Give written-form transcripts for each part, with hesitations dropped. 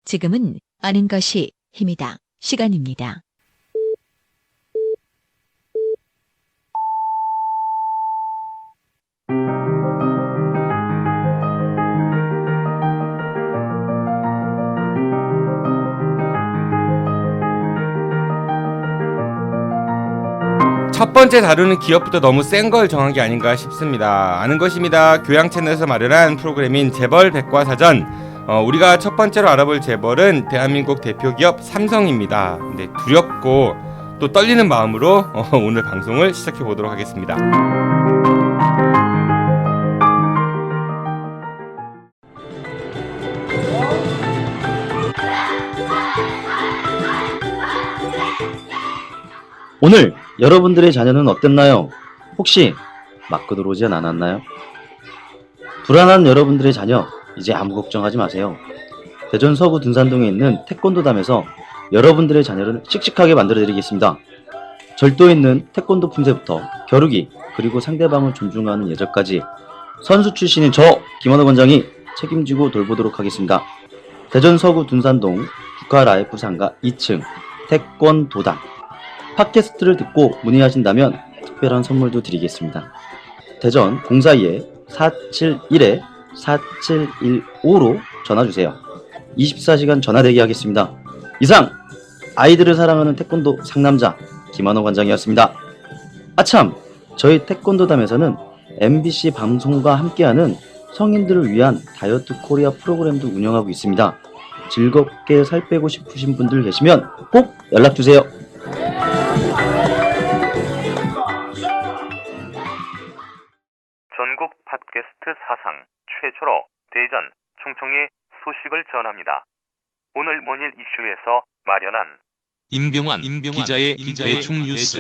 지금은 아는 것이 힘이다. 시간입니다. 첫 번째 다루는 기업부터 너무 센 걸 정한 게 아닌가 싶습니다. 아는 것입니다. 교양 채널에서 마련한 프로그램인 재벌 백과사전. 우리가 첫 번째로 알아볼 재벌은 대한민국 대표 기업 삼성입니다. 네, 두렵고 또 떨리는 마음으로 오늘 방송을 시작해 보도록 하겠습니다. 오늘 여러분들의 자녀는 어땠나요? 혹시 맞고 들어오진 않았나요? 불안한 여러분들의 자녀, 이제 아무 걱정하지 마세요. 대전 서구 둔산동에 있는 태권도담에서 여러분들의 자녀를 씩씩하게 만들어드리겠습니다. 절도 있는 태권도 품새부터 겨루기, 그리고 상대방을 존중하는 예절까지 선수 출신인 저 김원호 원장이 책임지고 돌보도록 하겠습니다. 대전 서구 둔산동 국가라이프 상가 2층 태권도담. 팟캐스트를 듣고 문의하신다면 특별한 선물도 드리겠습니다. 대전 042-471-4715로 전화주세요. 24시간 전화대기 하겠습니다. 이상 아이들을 사랑하는 태권도 상남자 김한호 관장이었습니다. 아참, 저희 태권도담에서는 MBC 방송과 함께하는 성인들을 위한 다이어트 코리아 프로그램도 운영하고 있습니다. 즐겁게 살 빼고 싶으신 분들 계시면 꼭 연락주세요. 전국 팟캐스트 사상 최초로 대전, 충청의 소식을 전합니다. 오늘 monil 이슈에서 마련한 임병환 기자의 대충 뉴스.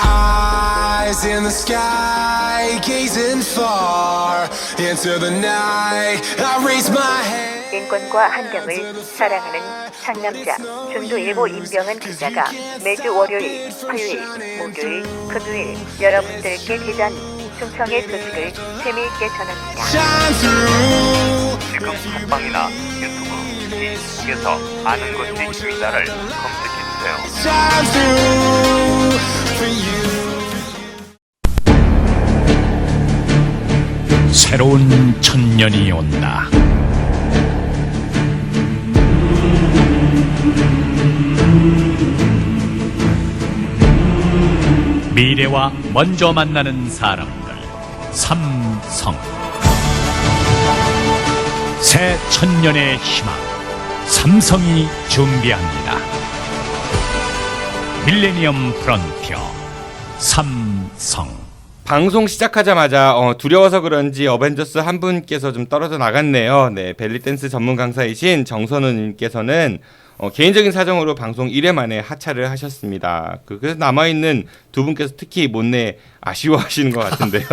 Eyes in the sky, gazing far into the night. I raise my hand. 인권과 환경을 사랑하는 상남자 중도일보 임병헌 기자가 매주 월요일, 화요일, 목요일, 금요일 여러분들께 대전, 충청의 소식을 재미있게 전합니다. Shine through. 지금 팟빵이나 유튜브, 페이스북에서 아는 것이 힘이다를 검색해주세요. Shine through for you. 새로운 천년이 온다. 미래와 먼저 만나는 사람들, 삼성. 새 천년의 희망, 삼성이 준비합니다. 밀레니엄 프론티어, 삼성. 방송 시작하자마자 두려워서 그런지 어벤져스 한 분께서 좀 떨어져 나갔네요. 네, 벨리댄스 전문 강사이신 정선우님께서는 개인적인 사정으로 방송 1회 만에 하차를 하셨습니다. 그래서 남아있는 두 분께서 특히 못내 아쉬워하시는 것 같은데요.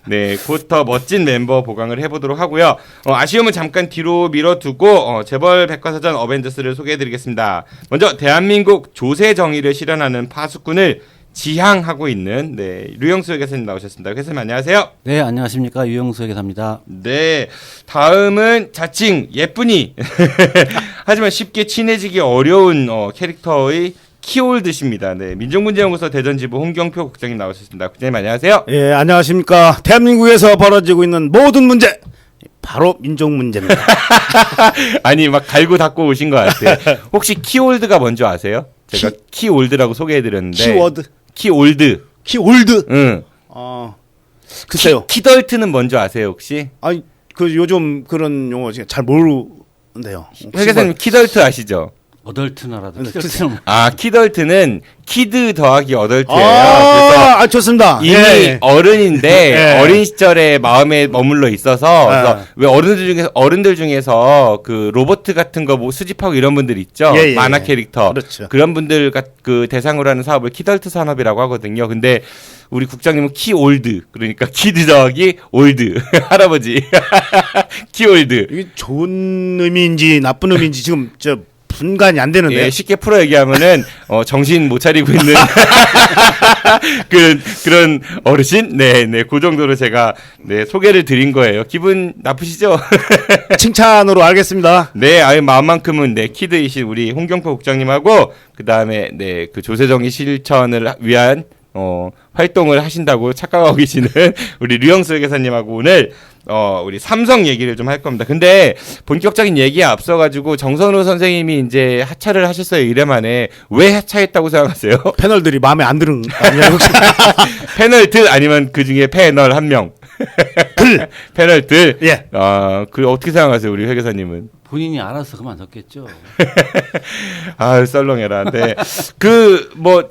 네, 곧 더 멋진 멤버 보강을 해보도록 하고요. 아쉬움은 잠깐 뒤로 밀어두고 재벌 백과사전 어벤져스를 소개해드리겠습니다. 먼저 대한민국 조세 정의를 실현하는 파수꾼을 지향하고 있는 류영수 회계사님 나오셨습니다. 회사님 안녕하세요. 네, 안녕하십니까. 유영수 회계사입니다. 네, 다음은 자칭 예쁜이 하지만 쉽게 친해지기 어려운 캐릭터의 키올드십니다. 네, 민족문제연구소 대전지부 홍경표 국장님 나오셨습니다. 국장님 안녕하세요. 예, 안녕하십니까. 대한민국에서 벌어지고 있는 모든 문제, 바로 민족 문제입니다. 아니 막 갈고 닦고 오신 것 같아요. 혹시 키올드가 뭔지 아세요? 제가 키올드라고 소개해드렸는데. 키올드. 응. 글쎄요. 키덜트는 뭔지 아세요 혹시? 아니 그 요즘 그런 용어 잘 모르는데요. 회계사님 키덜트 아시죠? 어덜트 나라도 키덜트는 키드 더하기 어덜트예요. 그래서 좋습니다. 이미 어른인데 어린 시절에 마음에 머물러 있어서 그래서 왜 어른들 중에서 그 로봇 같은 거 뭐 수집하고 이런 분들 있죠. 만화 캐릭터. 그렇죠. 그런 분들 그 대상으로 하는 사업을 키덜트 산업이라고 하거든요. 근데 우리 국장님은 키올드, 그러니까 키드 더하기 올드 할아버지 키올드. 이게 좋은 의미인지 나쁜 의미인지 지금 분간이 안 되는데. 예, 쉽게 풀어 얘기하면은 정신 못 차리고 있는 그런 어르신, 네, 그 정도로 제가 소개를 드린 거예요. 기분 나쁘시죠? 칭찬으로 알겠습니다. 네, 아유 마음만큼은 키드이신 우리 홍경포 국장님하고 그 다음에 그 조세정의 실천을 위한 활동을 하신다고 착각하고 계시는 우리 류영수 회계사님하고 오늘 우리 삼성 얘기를 좀 할 겁니다. 근데 본격적인 얘기에 앞서가지고 정선우 선생님이 이제 하차를 하셨어요. 1회 만에. 왜 하차했다고 생각하세요? 패널들이 마음에 안 드는 거 아니냐 혹시? 패널 들 아니면 그 중에 패널 한 명. 들. 패널 들. 예. 그 어떻게 생각하세요, 우리 회계사님은? 본인이 알아서 그만뒀겠죠. 아유 썰렁해라. 네.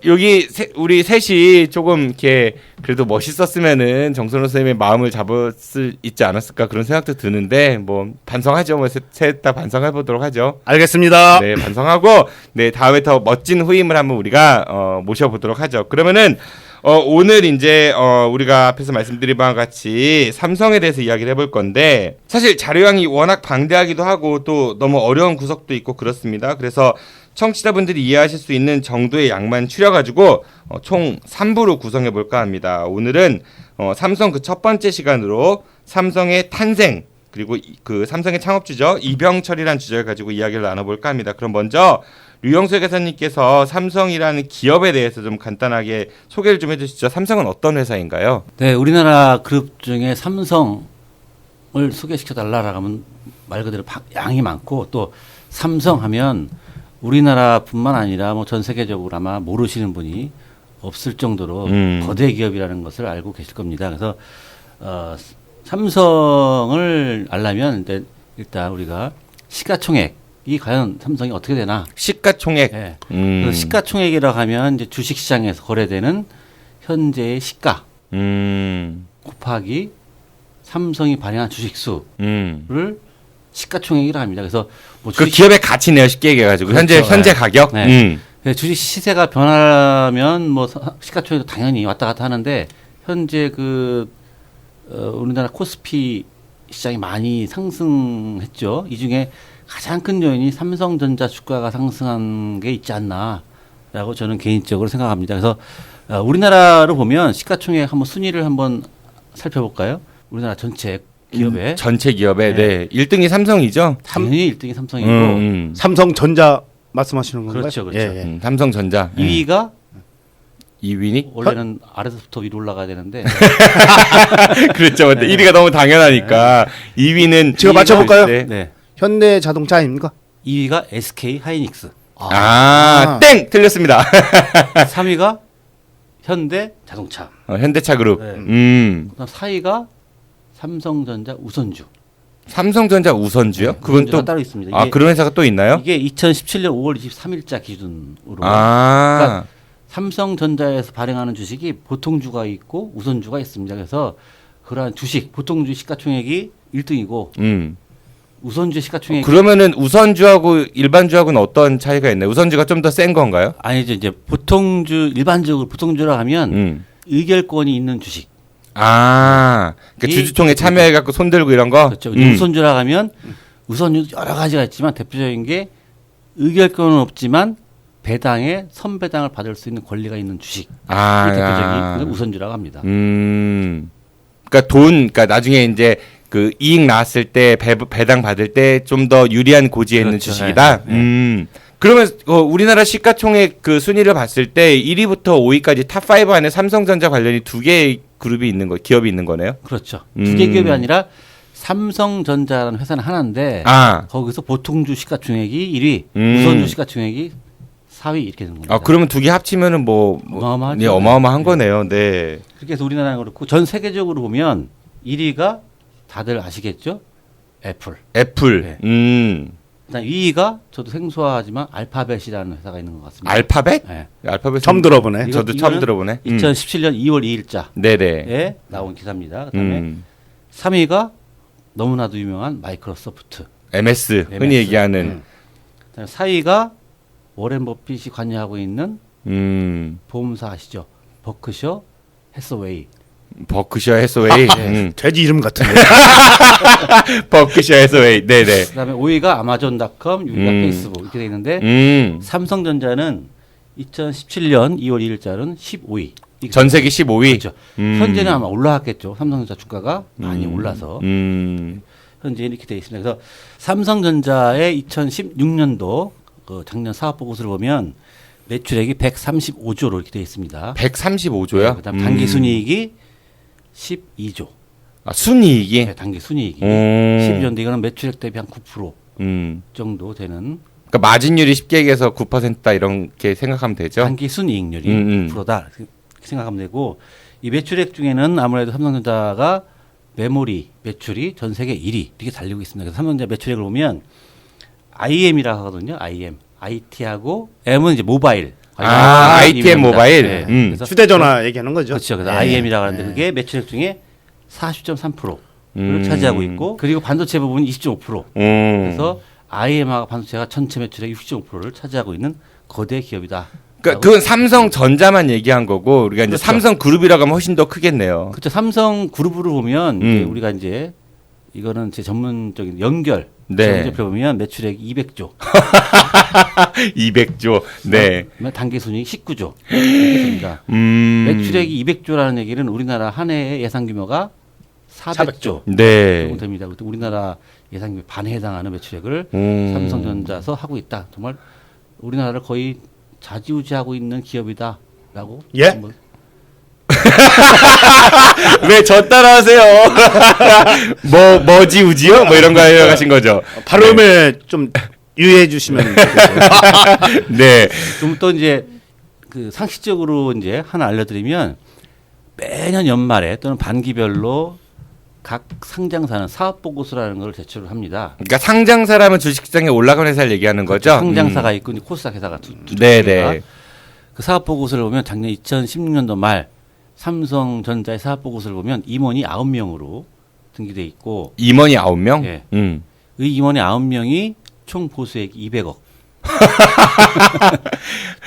여기 우리 셋이 조금 이렇게 그래도 멋있었으면은 정선우 선생님의 마음을 잡을 수 있지 않았을까 그런 생각도 드는데 반성하죠. 셋 다 반성해 보도록 하죠. 알겠습니다. 네, 반성하고 다음에 더 멋진 후임을 한번 우리가 모셔보도록 하죠. 그러면은 오늘 이제 우리가 앞에서 말씀드린 바와 같이 삼성에 대해서 이야기를 해볼 건데 사실 자료량이 워낙 방대하기도 하고 또 너무 어려운 구석도 있고 그렇습니다. 그래서 청취자분들이 이해하실 수 있는 정도의 양만 추려가지고 총 3부로 구성해 볼까 합니다. 오늘은 삼성 그 첫 번째 시간으로 삼성의 탄생 그리고 그 삼성의 창업주죠 이병철이라는 주제를 가지고 이야기를 나눠볼까 합니다. 그럼 먼저 류영수 회계사님께서 삼성이라는 기업에 대해서 좀 간단하게 소개를 좀 해주시죠. 삼성은 어떤 회사인가요? 네, 우리나라 그룹 중에 삼성을 소개시켜달라라고 하면 말 그대로 양이 많고 또 삼성하면 우리나라뿐만 아니라 뭐 전 세계적으로 아마 모르시는 분이 없을 정도로 거대 기업이라는 것을 알고 계실 겁니다. 그래서 삼성을 알려면 일단 우리가 시가총액이 과연 삼성이 어떻게 되나? 시가총액. 네. 그래서 시가총액이라고 하면 이제 주식시장에서 거래되는 현재의 시가 곱하기 삼성이 발행한 주식수를 시가총액이라고 합니다. 그래서 뭐 그 기업의 가치네요. 쉽게 얘기해가지고 그렇죠. 현재 가격. 네. 주식 시세가 변하면 뭐 시가총액도 당연히 왔다 갔다 하는데 현재 우리나라 코스피 시장이 많이 상승했죠. 이 중에 가장 큰 요인이 삼성전자 주가가 상승한 게 있지 않나라고 저는 개인적으로 생각합니다. 그래서 우리나라로 보면 시가총액 한번 순위를 한번 살펴볼까요? 우리나라 전체 기업의 전체 기업의 네. 1등이 삼성이죠. 당연히 1등이 삼성이고 삼성전자 말씀하시는 건가요? 그렇죠. 예. 삼성전자 2위가 2위니? 원래는 아래서부터 위로 올라가야 되는데 그렇죠. 네. 1위가 너무 당연하니까 2위는 제가 맞춰볼까요? 네. 현대자동차 아닙니까? 2위가 SK 하이닉스. 땡! 틀렸습니다. 3위가 현대자동차. 현대차 그룹. 네. 그다음 4위가 삼성전자 우선주. 삼성전자 우선주요? 그건 또 따로 있습니다. 그런 회사가 또 있나요? 이게 2017년 5월 23일자 기준으로. 그러니까 삼성전자에서 발행하는 주식이 보통주가 있고 우선주가 있습니다. 그래서 그러한 주식 보통주 시가총액이 1등이고 우선주 시가총액이 그러면은 우선주하고 일반주하고는 어떤 차이가 있나요? 우선주가 좀 더 센 건가요? 아니죠. 이제 보통주 일반적으로 보통주라 하면 의결권이 있는 주식. 그러니까 주주총회 참여해갖고 손 들고 이런 거? 그렇죠. 우선주라 하면 우선주 여러 가지가 있지만 대표적인 게 의결권은 없지만 배당에 선배당을 받을 수 있는 권리가 있는 주식. 대표적인 우선주라고 합니다. 그러니까 나중에 이제 그 이익 나왔을 때 배당 받을 때 좀 더 유리한 고지에 있는 주식이다. 네. 그러면 우리나라 시가총액 그 순위를 봤을 때 1위부터 5위까지 탑5 안에 삼성전자 관련이 2개의 그룹이 있는 기업이 있는 거네요. 그렇죠. 2개 기업이 아니라 삼성전자라는 회사는 하나인데 거기서 보통주 시가총액이 1위, 우선주 시가총액이 4위 이렇게 되는 겁니다. 그러면 2개 합치면은 어마어마하죠. 네, 어마어마한 거네요. 네. 그렇게 해서 우리나라는 그렇고 전 세계적으로 보면 1위가 다들 아시겠죠? 애플. 네. 그다음 2위가 저도 생소하지만 알파벳이라는 회사가 있는 것 같습니다. 알파벳? 네. 알파벳 처음 들어보네. 저도 처음 들어보네. 2017년 2월 2일자에 네네. 나온 기사입니다. 그다음에 3위가 너무나도 유명한 마이크로소프트. MS. 흔히 얘기하는. 그다음에 4위가 워렌 버핏이 관여하고 있는 보험사 아시죠? 버크셔 해서웨이. 버크셔 해서웨이. 돼지 이름 같은데. 버크셔 해서웨이. 네네. 그다음에 5위가 아마존닷컴, 6위가 페이스북 이렇게 돼 있는데 삼성전자는 2017년 2월 2일자는 15위. 전 세계 15위. 그렇죠. 현재는 아마 올라갔겠죠. 삼성전자 주가가 많이 올라서 현재 이렇게 돼 있습니다. 그래서 삼성전자의 2016년도 그 작년 사업 보고서를 보면 매출액이 135조로 이렇게 돼 있습니다. 135조요? 네, 그다음 단기 순이익이 12조. 아, 순이익이? 네, 단기 순이익이 12조인데 이거는 매출액 대비 한 9% 정도 되는. 그러니까 마진율이 쉽게 얘기해서 9%다 이렇게 생각하면 되죠. 단기 순이익률이 9%다 생각하면 되고 이 매출액 중에는 아무래도 삼성전자가 메모리 매출이 전 세계 1위 이렇게 달리고 있습니다. 그래서 삼성전자 매출액을 보면 IM이라고 하거든요. IM, IT하고 M은 이제 모바일. ITM 모바일. 네. 그래서 휴대전화 얘기하는 거죠. 그렇죠. 그래서 IM이라고 하는데 그게 매출액 중에 40.3%를 차지하고 있고 그리고 반도체 부분이 20.5%. 그래서 IM하고 반도체가 전체 매출의 60.5%를 차지하고 있는 거대 기업이다. 그러니까 그건 삼성전자만 얘기한 거고 우리가 이제 그렇죠. 삼성그룹이라고 하면 훨씬 더 크겠네요. 그렇죠. 삼성 그룹으로 보면 이제 우리가 이제 이거는 제 전문적인 연결 네. 보면 매출액 200조. 200조. 네. 단기 순이익 19조. 이렇게 됩니다. 매출액이 200조라는 얘기는 우리나라 한 해의 예상 규모가 400조 네. 정도 됩니다. 우리나라 예상 규모 반에 해당하는 매출액을 삼성전자에서 하고 있다. 정말 우리나라를 거의 좌지우지하고 있는 기업이다라고. 예? 왜 저 따라하세요? 뭐지 우지요? 뭐 이런 거 하신 거죠. 발음에 좀 유의해 주시면 좋겠어요. 네. 좀 또 이제 그 상식적으로 이제 하나 알려드리면 매년 연말에 또는 반기별로 각 상장사는 사업 보고서라는 걸 제출을 합니다. 그러니까 상장사라면 주식시장에 올라간 회사를 얘기하는 거죠. 상장사가 있고 코스닥 회사가 두 네네. 그 사업 보고서를 보면 작년 2016년도 말 삼성전자의 사업 보고서를 보면 임원이 9명으로 등기돼 있고 임원이 9명? 예. 이 임원의 9명이 총 보수액이 200억.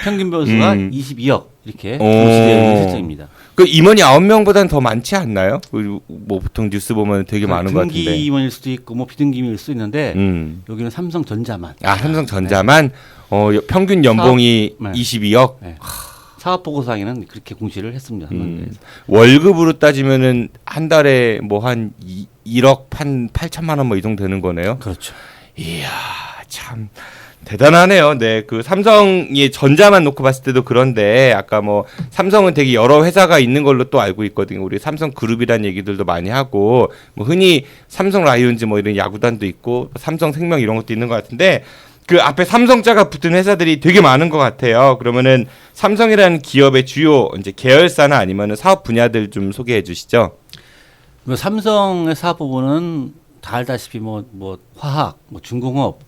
평균 보수가 22억 이렇게 공시되어 있는 실정입니다. 그 임원이 9명보다는 더 많지 않나요? 뭐 보통 뉴스 보면 되게 많은 것 같은데. 등기 임원일 수도 있고 뭐 비등기 임원일 수도 있는데 여기는 삼성전자만. 삼성전자만 평균 연봉이 네. 22억. 네. 사업 보고서에는 그렇게 공시를 했습니다. 월급으로 따지면은 한 달에 뭐 한 1억 한 8천만 원 뭐 이 정도 되는 거네요. 그렇죠. 이야, 참 대단하네요. 네, 그 삼성이 전자만 놓고 봤을 때도 그런데 아까 뭐 삼성은 되게 여러 회사가 있는 걸로 또 알고 있거든요. 우리 삼성 그룹이라는 얘기들도 많이 하고 뭐 흔히 삼성 라이온즈 뭐 이런 야구단도 있고 삼성 생명 이런 것도 있는 것 같은데 그 앞에 삼성자가 붙은 회사들이 되게 많은 것 같아요. 그러면은 삼성이라는 기업의 주요 이제 계열사나 아니면은 사업 분야들 좀 소개해 주시죠. 뭐 삼성의 사업 부분은 다 알다시피 뭐 화학, 뭐 중공업,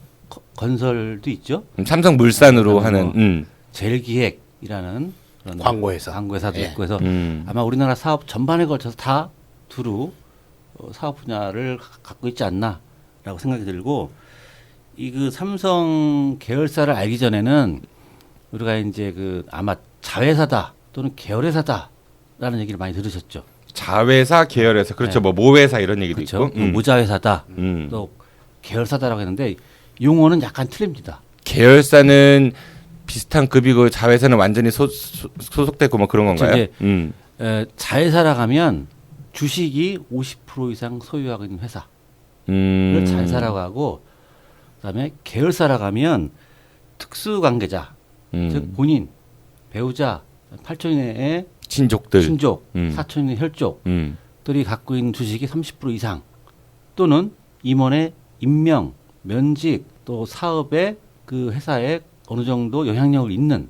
건설도 있죠. 삼성물산으로 하는 제일기획이라는 그런 광고회사도 예. 있고 해서 아마 우리나라 사업 전반에 걸쳐서 다 두루 사업 분야를 갖고 있지 않나라고 생각이 들고 이 그 삼성 계열사를 알기 전에는 우리가 이제 그 아마 자회사다 또는 계열회사다라는 얘기를 많이 들으셨죠. 자회사, 계열회사, 그렇죠. 뭐 모회사 이런 얘기도 그렇죠. 있고, 모자회사다, 또 계열사다라고 했는데 용어는 약간 틀립니다. 계열사는 비슷한 급이고 자회사는 완전히 소속되고 뭐 그런 건가요? 그렇죠. 자회사라고 하면 주식이 50% 이상 소유하고 있는 회사를 자회사라고 하고, 그다음에 계열사라고 하면 특수관계자, 즉 본인, 배우자, 8천인의 친족들, 친족, 사촌인의 혈족들이 갖고 있는 주식이 30% 이상 또는 임원의 임명, 면직, 또 사업에 그 회사에 어느 정도 영향력을 있는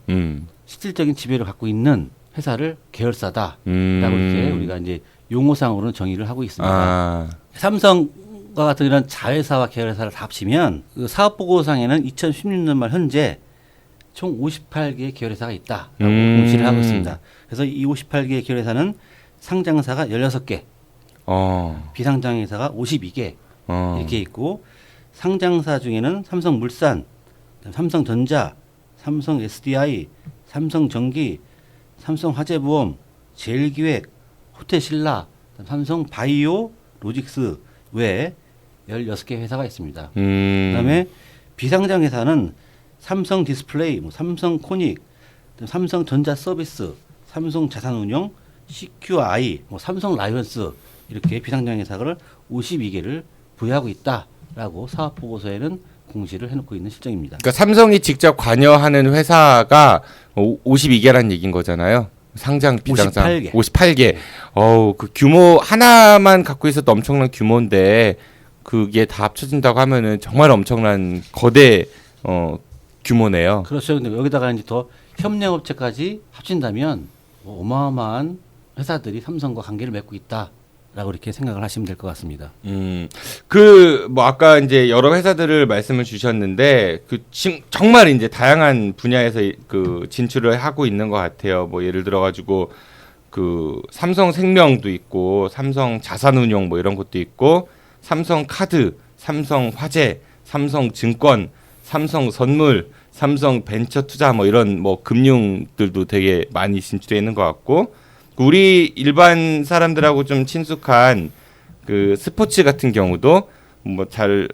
실질적인 지배를 갖고 있는 회사를 계열사다라고 이제 우리가 이제 용어상으로는 정의를 하고 있습니다. 삼성과 같은 이런 자회사와 계열사를 다 합치면 그 사업 보고상에는 2016년 말 현재 총 58개의 계열회사가 있다라고 공시를 하고 있습니다. 그래서 이 58개의 계열회사는 상장사가 16개, 비상장회사가 52개 이렇게 있고, 상장사 중에는 삼성물산, 삼성전자, 삼성 SDI, 삼성전기, 삼성화재보험, 제일기획, 호텔 신라, 삼성 바이오 로직스 외에 16개 회사가 있습니다. 그다음에 비상장 회사는 삼성 디스플레이, 뭐 삼성 코닉, 삼성 전자 서비스, 삼성 자산운용, CQI, 뭐 삼성 라이언스 이렇게 비상장 회사를 52개를 부여하고 있다라고 사업 보고서에는 공시를 해놓고 있는 실정입니다. 그러니까 삼성이 직접 관여하는 회사가 52개란 얘기인 거잖아요. 상장 비상장 58개. 그 규모 하나만 갖고 있어도 엄청난 규모인데 그게 다 합쳐진다고 하면은 정말 엄청난 거대 규모네요. 그렇죠. 근데 여기다가 이제 더 협력업체까지 합친다면 어마어마한 회사들이 삼성과 관계를 맺고 있다라고 이렇게 생각을 하시면 될 것 같습니다. 뭐 아까 이제 여러 회사들을 말씀을 주셨는데 정말 이제 다양한 분야에서 그 진출을 하고 있는 것 같아요. 뭐 예를 들어 가지고 그 삼성생명도 있고 삼성 자산운용 뭐 이런 것도 있고 삼성카드, 삼성화재, 삼성증권, 삼성선물, 삼성벤처투자 뭐 이런 뭐 금융들도 되게 많이 진출해 있는 것 같고 우리 일반 사람들하고 좀 친숙한 그 스포츠 같은 경우도 뭐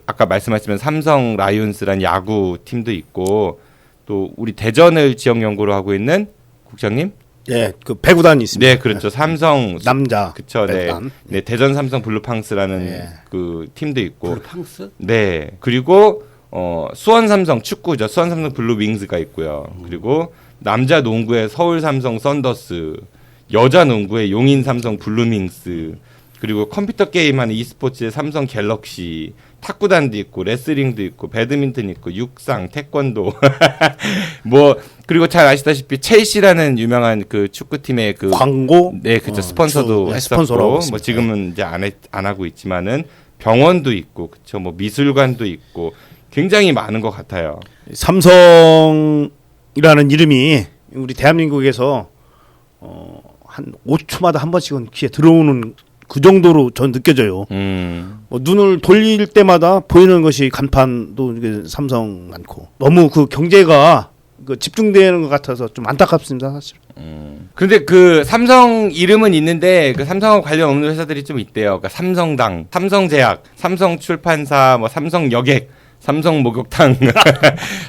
아까 말씀하시면 삼성 라이온스란 야구 팀도 있고 또 우리 대전을 지역 연구로 하고 있는 국장님? 예, 그 배구단이 있습니다. 네, 그렇죠. 삼성 남자 그쵸, 배구단. 네, 대전 삼성 블루팡스라는 예. 그 팀도 있고. 블루팡스? 네, 그리고 수원 삼성 축구죠. 수원 삼성 블루윙스가 있고요. 그리고 남자 농구의 서울 삼성 썬더스, 여자 농구의 용인 삼성 블루밍스, 그리고 컴퓨터 게임하는 e스포츠의 삼성 갤럭시, 탁구단도 있고 레슬링도 있고 배드민턴 있고 육상, 태권도 뭐 그리고 잘 아시다시피 첼시라는 유명한 그 축구팀의 그 광고 네, 그렇죠. 스폰서도 했었고 뭐 지금은 이제 안 하고 있지만은 병원도 있고 그렇죠. 뭐 미술관도 있고 굉장히 많은 것 같아요. 삼성이라는 이름이 우리 대한민국에서 한 5초마다 한 번씩은 귀에 들어오는 그 정도로 전 느껴져요. 뭐 눈을 돌릴 때마다 보이는 것이 간판도 삼성 많고 너무 그 경제가 집중되는 것 같아서 좀 안타깝습니다, 사실. 그런데 그 삼성 이름은 있는데 그 삼성하고 관련 없는 회사들이 좀 있대요. 그러니까 삼성당, 삼성제약, 삼성출판사, 뭐 삼성여객, 삼성목욕탕,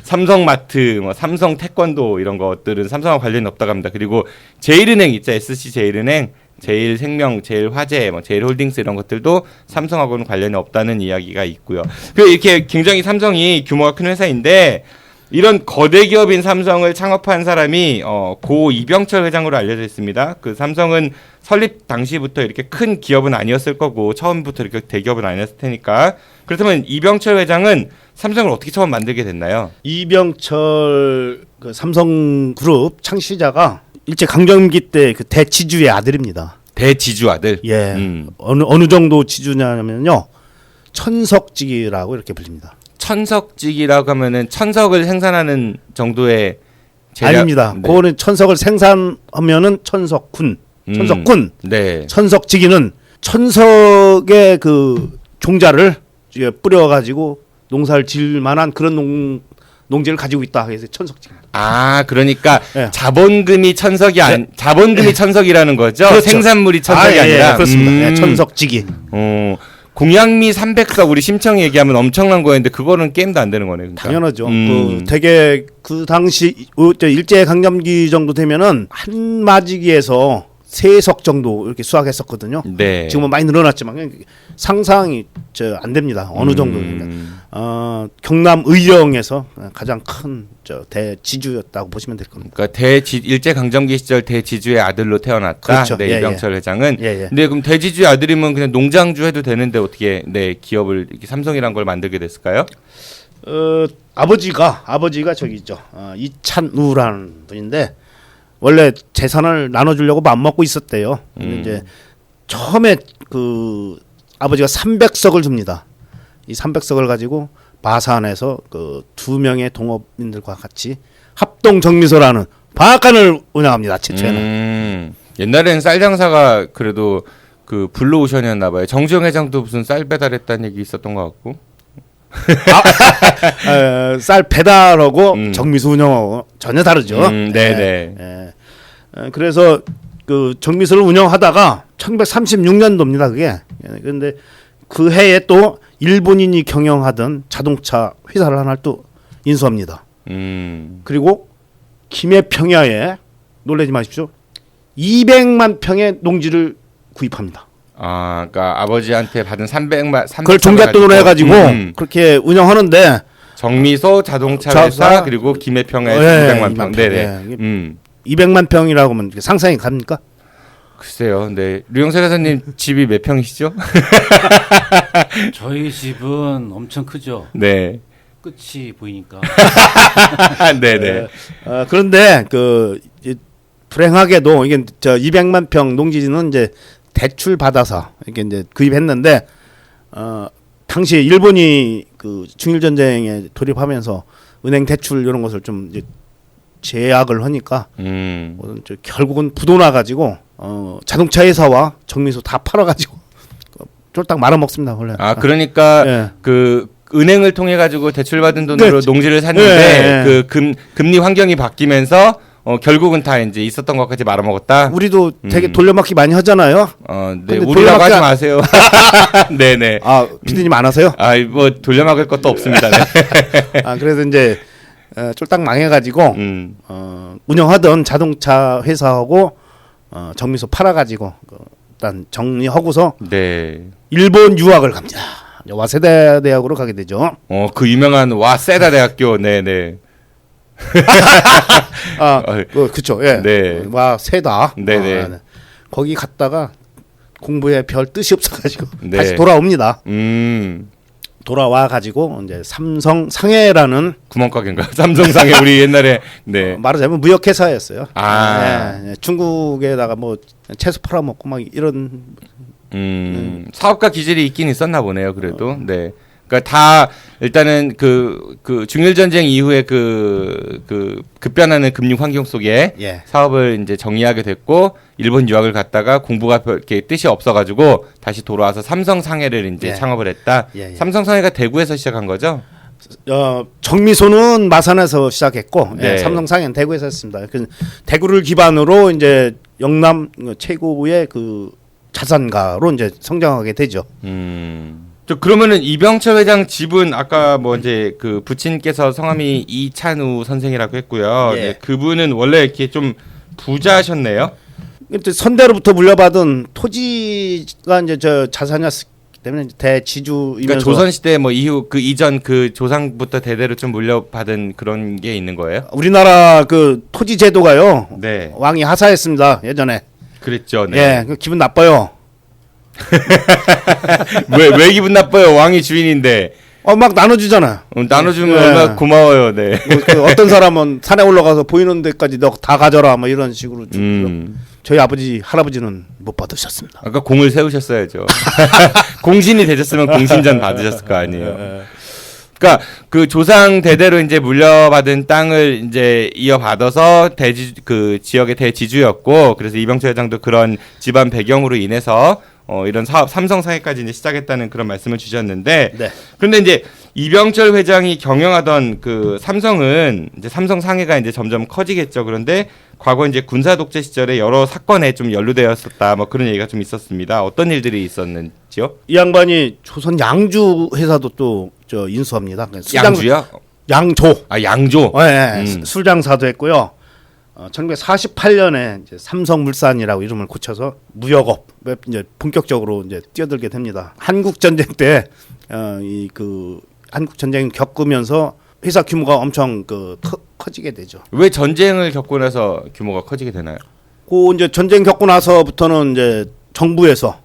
삼성마트, 뭐 삼성태권도 이런 것들은 삼성하고 관련이 없다고 합니다. 그리고 제일은행 있죠, SC제일은행. 제일생명, 제일화재, 뭐 제일홀딩스 이런 것들도 삼성하고는 관련이 없다는 이야기가 있고요. 이렇게 굉장히 삼성이 규모가 큰 회사인데 이런 거대 기업인 삼성을 창업한 사람이 고 이병철 회장으로 알려져 있습니다. 그 삼성은 설립 당시부터 이렇게 큰 기업은 아니었을 거고 처음부터 이렇게 대기업은 아니었을 테니까 그렇다면 이병철 회장은 삼성을 어떻게 처음 만들게 됐나요? 이병철 그 삼성그룹 창시자가 일제 강점기 때 그 대지주의 아들입니다. 대지주 아들. 예. 어느 정도 지주냐면요. 천석직이라고 이렇게 불립니다. 천석직이라고 하면은 천석을 생산하는 정도의 아닙니다. 네. 그거는 천석을 생산하면은 천석군. 천석군. 네. 천석직이는 천석의 그 종자를 뿌려 가지고 농사를 지을 만한 그런 농지를 가지고 있다. 그래서 천석직입니다. 아, 그러니까 예. 자본금이 천석이 자본금이 천석이라는 거죠. 그렇죠. 생산물이 천석이 아니라. 예, 그렇습니다. 예, 천석직이. 공양미 300석 우리 심청 얘기하면 엄청난 거였는데 그거는 게임도 안 되는 거네요. 그러니까. 당연하죠. 되게 그 당시 일제 강점기 정도 되면은 한 마지기에서 3석 정도 이렇게 수확했었거든요. 네. 지금은 많이 늘어났지만 상상이 안 됩니다. 어느 정도입니다. 경남 의령에서 가장 큰 대지주였다고 보시면 될 겁니다. 그러니까 일제 강점기 시절 대지주의 아들로 태어났다. 그렇죠. 네, 예, 이병철 회장은. 예. 네, 그럼 대지주의 아들이면 그냥 농장주 해도 되는데 어떻게 기업을 이렇게 삼성이란 걸 만들게 됐을까요? 아버지가 저기 있죠. 이찬우라는 분인데 원래 재산을 나눠주려고 맘먹고 있었대요. 근데 이제 처음에 그 아버지가 300석을 줍니다. 이 300석을 가지고 마산에서 그 2명의 동업인들과 같이 합동정미소라는 방앗간을 운영합니다. 최초에는. 옛날에는 쌀 장사가 그래도 그 블루오션이었나 봐요. 정주영 회장도 무슨 쌀 배달했다는 얘기 있었던 것 같고. 쌀 배달하고 정미소 운영하고 전혀 다르죠. 네네. 그래서 그 정미소를 운영하다가 1936년도입니다. 그게. 그런데 그 해에 또 일본인이 경영하던 자동차 회사를 하나를 또 인수합니다. 그리고 김해평야에 놀라지 마십시오. 200만 평의 농지를 구입합니다. 아, 그러니까 아버지한테 받은 300만 그걸 종잣돈으로 해가지고 그렇게 운영하는데 정미소 자동차 회사 그리고 김해평야에 200만 평. 네네. 200만 평이라고 하면 상상이 갑니까? 글쎄요. 네. 류영세 회사님 집이 몇 평이시죠? 저희 집은 엄청 크죠. 네. 끝이 보이니까. 네네. 그런데 그 불행하게도 이게 저 200만 평 농지는 이제 대출 받아서 이렇게 이제 구입했는데 당시 일본이 그 중일 전쟁에 돌입하면서 은행 대출 이런 것을 좀 이제 제약을 하니까 결국은 부도나 가지고 자동차 회사와 정미소 다 팔아가지고 쫄딱 말아먹습니다 원래. 아 그러니까 그 은행을 통해 가지고 대출 받은 돈으로 농지를 샀는데 그 금리 환경이 바뀌면서 결국은 다 이제 있었던 것까지 말아먹었다. 우리도 되게 돌려막기 많이 하잖아요. 네, 우리라고 하지 마세요. 네네. 아 피디님 안 하세요? 아 뭐 돌려막을 것도 없습니다. 네. 아 그래서 이제 쫄딱 망해가지고 운영하던 자동차 회사하고 정미소 팔아가지고 일단 정리하고서 네. 일본 유학을 갑니다. 와세다 대학으로 가게 되죠. 그 유명한 와세다 대학교. 네네. 그렇죠. 예. 네. 와세다. 네네. 네. 거기 갔다가 공부에 별 뜻이 없어가지고 네. 다시 돌아옵니다. 돌아와 가지고 이제 삼성 상해라는 구멍가게인가? 삼성 상해 우리 옛날에 네. 말하자면 무역회사였어요. 아 네. 중국에다가 뭐 채소 팔아먹고 막 이런 사업가 기질이 있긴 있었나 보네요. 그래도 네. 그러니까 다 일단은 그 중일 전쟁 이후에 그 급변하는 금융 환경 속에 사업을 이제 정리하게 됐고 일본 유학을 갔다가 공부가 이렇게 뜻이 없어가지고 다시 돌아와서 삼성 상해를 이제 창업을 했다. 삼성 상해가 대구에서 시작한 거죠? 정미소는 마산에서 시작했고 삼성 상해는 대구에서 했습니다. 대구를 기반으로 이제 영남 최고의 그 자산가로 이제 성장하게 되죠. 그러면은 이병철 회장 집은 아까 뭐 이제 그 부친께서 성함이 이찬우 선생이라고 했고요. 네, 그분은 원래 이렇게 좀 부자셨네요. 선대로부터 물려받은 토지가 이제 저 자산이었기 때문에 대지주이면서 그러니까 조선 시대 뭐 이후 그 이전 그 조상부터 대대로 좀 물려받은 그런 게 있는 거예요? 우리나라 그 토지 제도가요. 네. 왕이 하사했습니다 예전에. 그랬죠. 네. 예, 기분 나빠요. 왜 기분 나빠요? 왕이 주인인데. 막 나눠주잖아. 나눠주면 얼마나 고마워요. 네. 어떤 사람은 산에 올라가서 보이는 데까지 너 다 가져라. 뭐 이런 식으로. 저희 아버지 할아버지는 못 받으셨습니다. 아까 공을 세우셨어야죠. 공신이 되셨으면 공신전 받으셨을 거 아니에요. 그러니까 그 조상 대대로 이제 물려받은 땅을 이제 이어받아서 그 지역의 대지주였고 그래서 이병철 회장도 그런 집안 배경으로 인해서 이런 사업 삼성 상해까지 이제 시작했다는 그런 말씀을 주셨는데 그런데 이제 이병철 회장이 경영하던 그 삼성은 이제 삼성 상해가 이제 점점 커지겠죠. 그런데 과거 이제 군사 독재 시절에 여러 사건에 좀 연루되었었다. 뭐 그런 얘기가 좀 있었습니다. 어떤 일들이 있었는지요? 이 양반이 조선 양주 회사도 또 저 인수합니다. 양주요? 양조. 아 양조. 네, 술장사도 했고요. 1948년에 이제 삼성물산이라고 이름을 고쳐서 무역업 이제 본격적으로 이제 뛰어들게 됩니다. 한국 전쟁 때 이 그 한국 전쟁 겪으면서 회사 규모가 엄청 커지게 되죠. 왜 전쟁을 겪고 나서 규모가 커지게 되나요? 그 이제 전쟁 겪고 나서부터는 이제 정권에서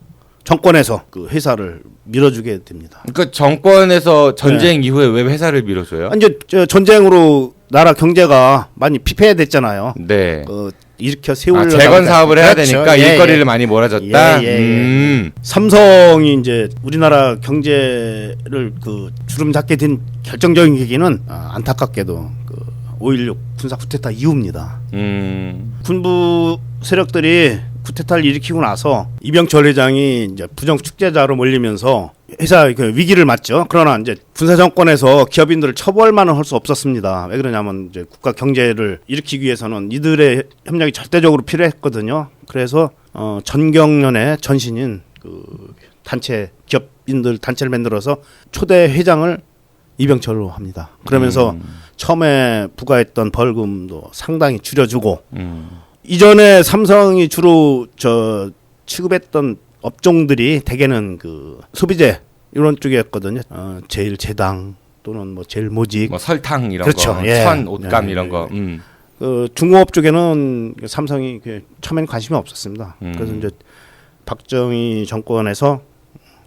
그 회사를 밀어주게 됩니다. 그러니까 정권에서 전쟁 이후에 왜 회사를 밀어줘요? 이제 전쟁으로 나라 경제가 많이 피폐됐잖아요. 네. 일으켜 세우려고 재건 사업을 해야 되니까 일거리를 많이 몰아줬다. 삼성이 이제 우리나라 경제를 그 주름 잡게 된 결정적인 계기는 안타깝게도 그 5.16 군사 쿠데타 이후입니다. 군부 세력들이 쿠데타를 일으키고 나서 이병철 회장이 이제 부정 축제자로 몰리면서 회사 그 위기를 맞죠. 그러나 이제 군사 정권에서 기업인들을 처벌만은 할 수 없었습니다. 왜 그러냐면 이제 국가 경제를 일으키기 위해서는 이들의 협력이 절대적으로 필요했거든요. 그래서 전경련의 전신인 그 단체 기업인들 단체를 만들어서 초대 회장을 이병철로 합니다. 그러면서 처음에 부과했던 벌금도 상당히 줄여주고 이전에 삼성이 주로 취급했던 업종들이 대개는 그 소비재 이런 쪽이었거든요. 제일제당 또는 뭐 제일모직, 뭐 설탕 이런 그렇죠. 거, 예. 천, 옷감 예. 이런 거. 그 중공업 쪽에는 삼성이 처음에는 관심이 없었습니다. 그래서 이제 박정희 정권에서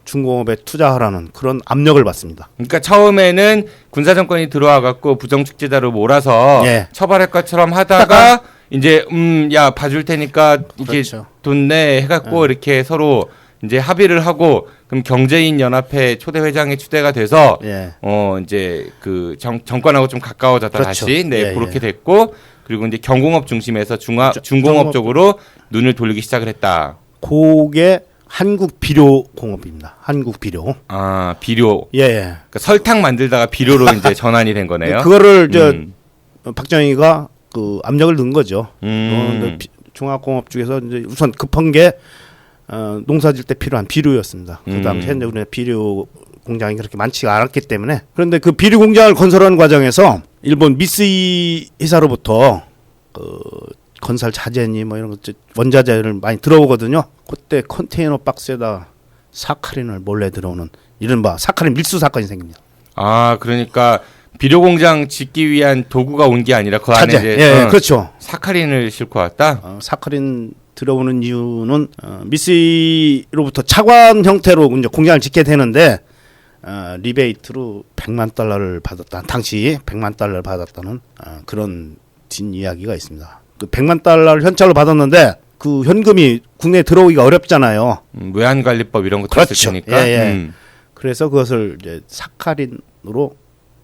중공업에 투자하라는 그런 압력을 받습니다. 그러니까 처음에는 군사 정권이 들어와 갖고 부정축제자로 몰아서 예. 처벌할 것처럼 하다가 이제 야 봐줄 테니까 이게 그렇죠. 돈 내 해갖고 이렇게 서로 이제 합의를 하고 그럼 경제인 연합회 초대 회장이 추대가 돼서 예. 이제 그 정권하고 좀 가까워졌다 그렇죠. 다시 네 예, 그렇게 예. 됐고 그리고 이제 경공업 중심에서 중공업 중공업 쪽으로 눈을 돌리기 시작을 했다. 그게 한국 비료공업입니다. 한국 비료. 아 비료. 예. 그러니까 설탕 만들다가 비료로 이제 전환이 된 거네요. 그거를 박정희가 그 압력을 넣은 거죠. 중화공업 쪽에서 이제 우선 급한 게 농사질 때 필요한 비료였습니다. 그 당시에 이제 우리가 비료 공장이 그렇게 많지가 않았기 때문에 그런데 그 비료 공장을 건설하는 과정에서 일본 미쓰이 회사로부터 그 건설 자재니 뭐 이런 것 원자재를 많이 들어오거든요. 그때 컨테이너 박스에다 사카린을 몰래 들어오는 이른바 사카린 밀수 사건이 생깁니다. 아 그러니까 비료 공장 짓기 위한 도구가 온 게 아니라 그 안에 자재. 이제 예, 그렇죠. 사카린을 싣고 왔다. 사카린 들어오는 이유는 미쓰이로부터 차관 형태로 이제 공장을 짓게 되는데 리베이트로 100만 달러를 받았다. 당시 100만 달러를 받았다는 그런 뒷이야기가 있습니다. 그 100만 달러를 현찰로 받았는데 그 현금이 국내에 들어오기가 어렵잖아요. 외환관리법 이런 것도 그렇죠. 있을 테니까. 예. 그래서 그것을 이제 사카린으로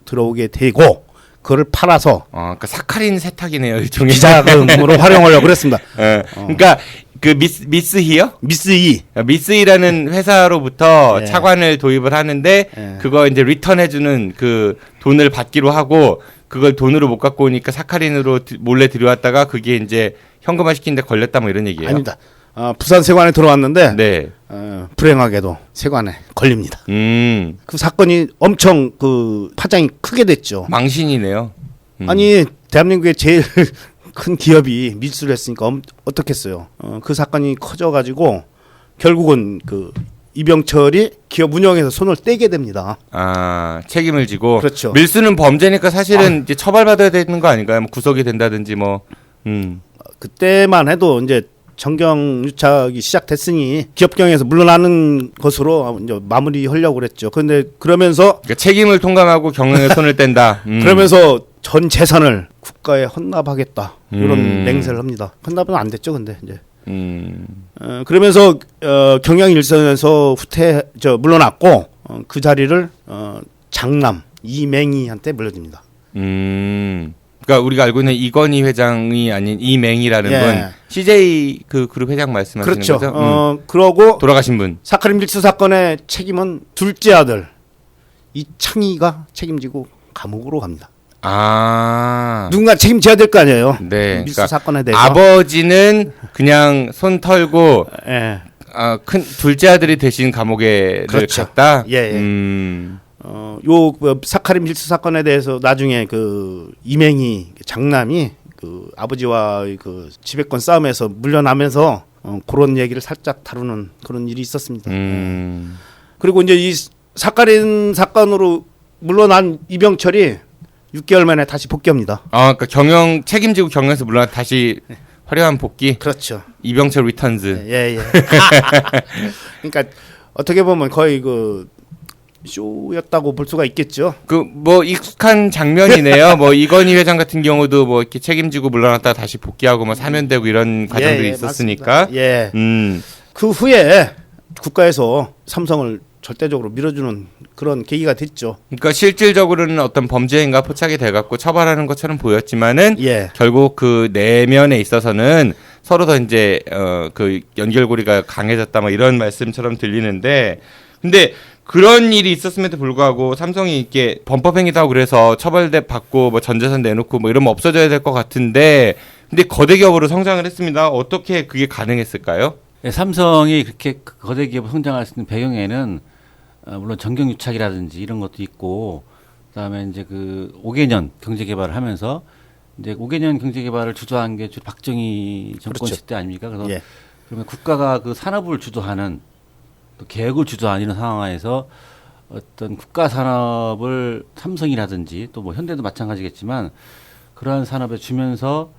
들어오게 되고 그걸 팔아서 그러니까 사카린 세탁이네요 일종의 비자금으로 활용하려고 그랬습니다. 예. 그러니까 그 미쓰히요? 미쓰히라는 회사로부터 예. 차관을 도입을 하는데 예. 그거 이제 리턴해주는 그 돈을 받기로 하고 그걸 돈으로 못 갖고 오니까 사카린으로 몰래 들여왔다가 그게 이제 현금화 시키는데 걸렸다 뭐 이런 얘기예요. 아닙니다. 부산 세관에 들어왔는데 네. 불행하게도 세관에 걸립니다. 그 사건이 엄청 그 파장이 크게 됐죠. 망신이네요. 아니 대한민국의 제일 큰 기업이 밀수를 했으니까 어떻겠어요. 그 사건이 커져가지고 결국은 그 이병철이 기업 운영에서 손을 떼게 됩니다. 책임을 지고. 그렇죠. 밀수는 범죄니까 사실은 이제 처벌받아야 되는 거 아닌가요? 뭐 구속이 된다든지 뭐. 그때만 해도 이제 정경유착이 시작됐으니 기업경에서 물러나는 것으로 이제 마무리하려고 그랬죠. 그런데 그러면서 그러니까 책임을 통감하고 경영에 손을 뗀다. 그러면서 전 재산을 국가에 헌납하겠다 이런 맹세를 합니다. 헌납은 안 됐죠, 근데 이제. 그러면서 경영 일선에서 물러났고 그 자리를 장남 이맹희한테 물려줍니다. 그러니까 우리가 알고 있는 이건희 회장이 아닌 이맹희라는 분, CJ 그 그룹 회장 말씀하시는 그렇죠. 거죠? 그러고 돌아가신 분. 사카린 밀수 사건의 책임은 둘째 아들 이창희가 책임지고 감옥으로 갑니다. 누군가 책임져야 될 거 아니에요. 네. 밀수 그러니까 사건에 대해서. 아버지는 그냥 손 털고 큰 둘째 아들이 대신 감옥에 그렇죠. 갔다. 요 사카린 밀수 사건에 대해서 나중에 그 이맹희 장남이 그 아버지와 그 지배권 싸움에서 물러나면서 그런 얘기를 살짝 다루는 그런 일이 있었습니다. 그리고 이제 이 사카린 사건으로 물러난 이병철이 6개월 만에 다시 복귀합니다. 그러니까 경영 책임지고 경영에서 물러나 다시 화려한 복귀. 그렇죠. 이병철 리턴즈. 예. 그러니까 어떻게 보면 거의 그 쇼였다고 볼 수가 있겠죠. 그 뭐 익숙한 장면이네요. 뭐 이건희 회장 같은 경우도 뭐 이렇게 책임지고 물러났다 다시 복귀하고 뭐 사면되고 이런 과정들이 있었으니까. 그 후에 국가에서 삼성을 절대적으로 밀어주는 그런 계기가 됐죠. 그러니까 실질적으로는 어떤 범죄 행위가 포착이 돼갖고 처벌하는 것처럼 보였지만은 결국 그 내면에 있어서는 서로 더 이제 그 연결고리가 강해졌다 뭐 이런 말씀처럼 들리는데. 근데 그런 일이 있었음에도 불구하고 삼성이 이렇게 범법행위도 하고 그래서 처벌대 받고 뭐 전재산 내놓고 뭐 이러면 없어져야 될 것 같은데 근데 거대 기업으로 성장을 했습니다. 어떻게 그게 가능했을까요? 네, 삼성이 그렇게 거대 기업 성장할 수 있는 배경에는 물론 정경유착이라든지 이런 것도 있고 그다음에 이제 그 5개년 경제 개발을 하면서 이제 5개년 경제 개발을 주도한 게 주로 박정희 정권 그렇죠. 시대 아닙니까? 그래서 예. 그러면 국가가 그 산업을 주도하는 또 계획을 주도하는 이런 상황에서 어떤 국가 산업을 삼성이라든지 또 뭐 현대도 마찬가지겠지만 그러한 산업에 주면서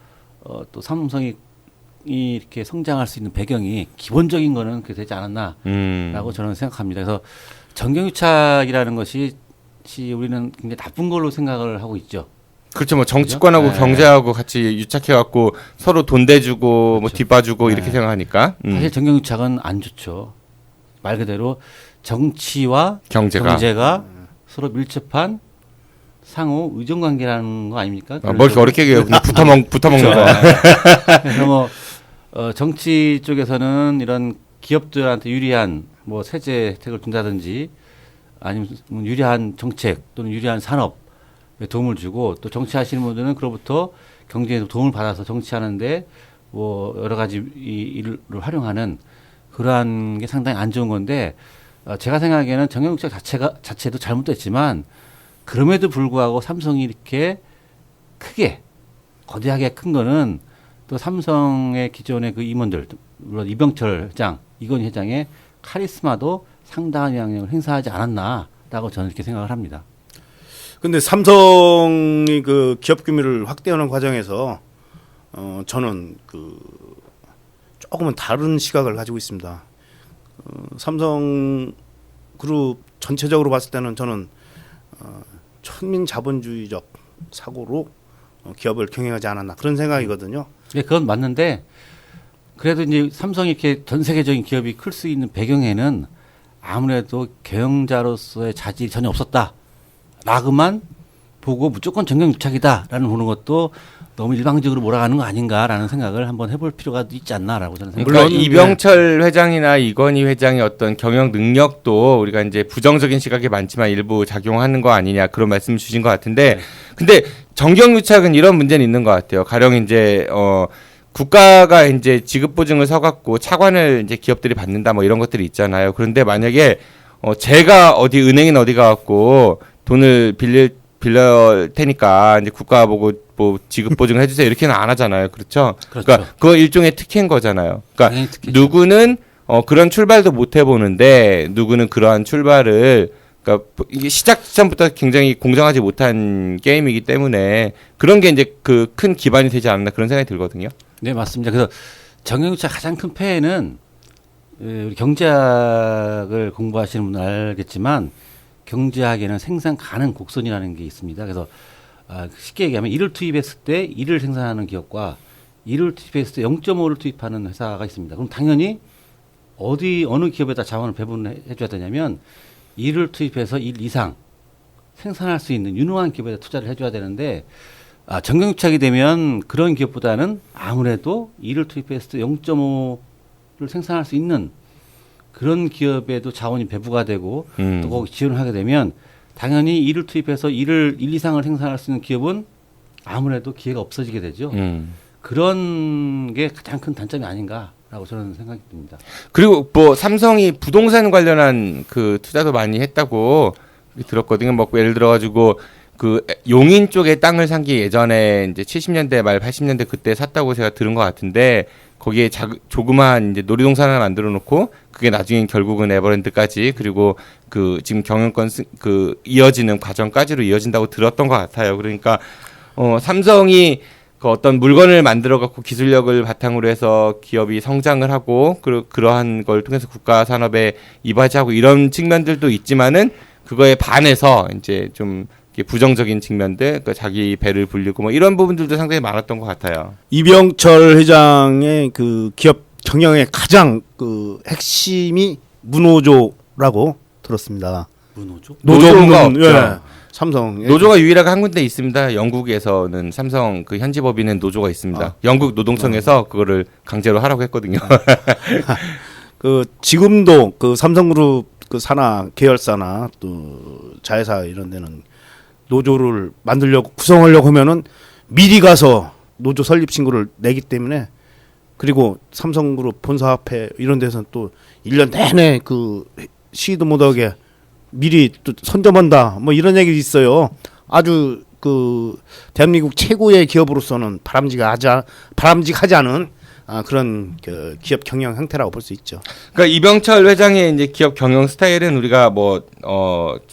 또 삼성이 이렇게 성장할 수 있는 배경이 기본적인 거는 그게 되지 않았나라고 저는 생각합니다. 그래서 정경유착이라는 것이 우리는 굉장히 나쁜 걸로 생각을 하고 있죠. 그렇죠. 뭐 정치권하고 네. 경제하고 같이 유착해갖고 서로 돈 대주고 뭐 그렇죠. 뒷봐주고 이렇게 네. 생각하니까. 사실 정경유착은 안 좋죠. 말 그대로 정치와 경제가 서로 밀접한 상호 의존 관계라는 거 아닙니까? 뭘 이렇게 어렵게 얘기해요. 그냥 붙어먹는 거. 그래서 뭐 정치 쪽에서는 이런 기업들한테 유리한 뭐 세제 혜택을 준다든지 아니면 유리한 정책 또는 유리한 산업에 도움을 주고 또 정치하시는 분들은 그로부터 경제에 도움을 받아서 정치하는데 뭐 여러 가지 일을 활용하는 그러한 게 상당히 안 좋은 건데 제가 생각하기에는 정경유착 자체도 잘못됐지만 그럼에도 불구하고 삼성이 이렇게 크게 거대하게 큰 거는 또 삼성의 기존의 그 임원들 물론 이병철 회장, 이건희 회장의 카리스마도 상당한 영향력을 행사하지 않았나라고 저는 이렇게 생각을 합니다. 근데 삼성이 그 기업 규모를 확대하는 과정에서 저는 그 조금은 다른 시각을 가지고 있습니다. 삼성 그룹 전체적으로 봤을 때는 저는 천민 자본주의적 사고로 기업을 경영하지 않았나 그런 생각이거든요. 네, 그건 맞는데 그래도 이제 삼성이 이렇게 전 세계적인 기업이 클 수 있는 배경에는 아무래도 경영자로서의 자질이 전혀 없었다라고만 보고 무조건 정경유착이다라는 보는 것도 너무 일방적으로 몰아가는 거 아닌가라는 생각을 한번 해볼 필요가 있지 않나라고 저는 생각합니다. 물론 이병철 회장이나 이건희 회장의 어떤 경영 능력도 우리가 이제 부정적인 시각이 많지만 일부 작용하는 거 아니냐 그런 말씀 주신 것 같은데 근데 정경유착은 이런 문제는 있는 것 같아요. 가령 이제 국가가 이제 지급 보증을 서갖고 차관을 이제 기업들이 받는다 뭐 이런 것들이 있잖아요. 그런데 만약에 제가 어디 은행인 어디 가갖고 돈을 빌릴 테니까 이제 국가 보고 뭐 지급 보증을 해주세요 이렇게는 안 하잖아요. 그렇죠? 그렇죠. 그러니까 그거 일종의 특혜인 거잖아요. 그러니까 특혜죠. 누구는 그런 출발도 못 해보는데 누구는 그러한 출발을 그러니까 이게 시작 전부터 굉장히 공정하지 못한 게임이기 때문에 그런 게 이제 그 큰 기반이 되지 않나 그런 생각이 들거든요. 네, 맞습니다. 그래서 정경유착 가장 큰 폐해는 우리 경제학을 공부하시는 분은 알겠지만 경제학에는 생산 가능 곡선이라는 게 있습니다. 그래서 쉽게 얘기하면 이를 투입했을 때 1을 생산하는 기업과 이를 투입했을 때 0.5를 투입하는 회사가 있습니다. 그럼 당연히 어느 기업에다 자원을 배분해 줘야 되냐면 1을 투입해서 1 이상 생산할 수 있는 유능한 기업에다 투자를 해줘야 되는데 정경유착이 되면 그런 기업보다는 아무래도 1을 투입했을 때 0.5를 생산할 수 있는 그런 기업에도 자원이 배부가 되고 또 거기 지원을 하게 되면 당연히 1을 투입해서 1 이상을 생산할 수 있는 기업은 아무래도 기회가 없어지게 되죠. 그런 게 가장 큰 단점이 아닌가라고 저는 생각이 듭니다. 그리고 뭐 삼성이 부동산 관련한 그 투자도 많이 했다고 들었거든요. 뭐 예를 들어가지고 그 용인 쪽에 땅을 산 게 예전에 이제 70년대 말 80년대 그때 샀다고 제가 들은 것 같은데 거기에 조그마한 이제 놀이동산 하나 만들어 놓고 그게 나중에 결국은 에버랜드까지 그리고 그 지금 경영권 그 이어지는 과정까지로 이어진다고 들었던 것 같아요. 그러니까 삼성이 그 어떤 물건을 만들어 갖고 기술력을 바탕으로 해서 기업이 성장을 하고 그러한 걸 통해서 국가 산업에 이바지하고 이런 측면들도 있지만은 그거에 반해서 이제 좀 부정적인 측면들, 그러니까 자기 배를 불리고 뭐 이런 부분들도 상당히 많았던 것 같아요. 이병철 회장의 그 기업 경영의 가장 그 핵심이 문호조라고 들었습니다. 문호조? 노조가 없는, 없죠. 예, 삼성 노조가 유일하게 한 군데 있습니다. 영국에서는 삼성 그 현지 법인은 노조가 있습니다. 영국 노동청에서 그거를 강제로 하라고 했거든요. 그 지금도 그 삼성그룹 그 산하 계열사나 또 자회사 이런 데는 노조를 만들려고 구성하려고 하면은 미리 가서 노조 설립 신고를 내기 때문에 그리고 삼성그룹 본사 앞에 이런 데서는 또 1년 내내 그 시위도 못하게 미리 또 선점한다 뭐 이런 얘기 있어요. 아주 그 대한민국 최고의 기업으로서는 바람직하지 않은 그런 그 기업 경영 형태라고 볼 수 있죠. 그러니까 이병철 회장의 이제 기업 경영 스타일은 우리가 뭐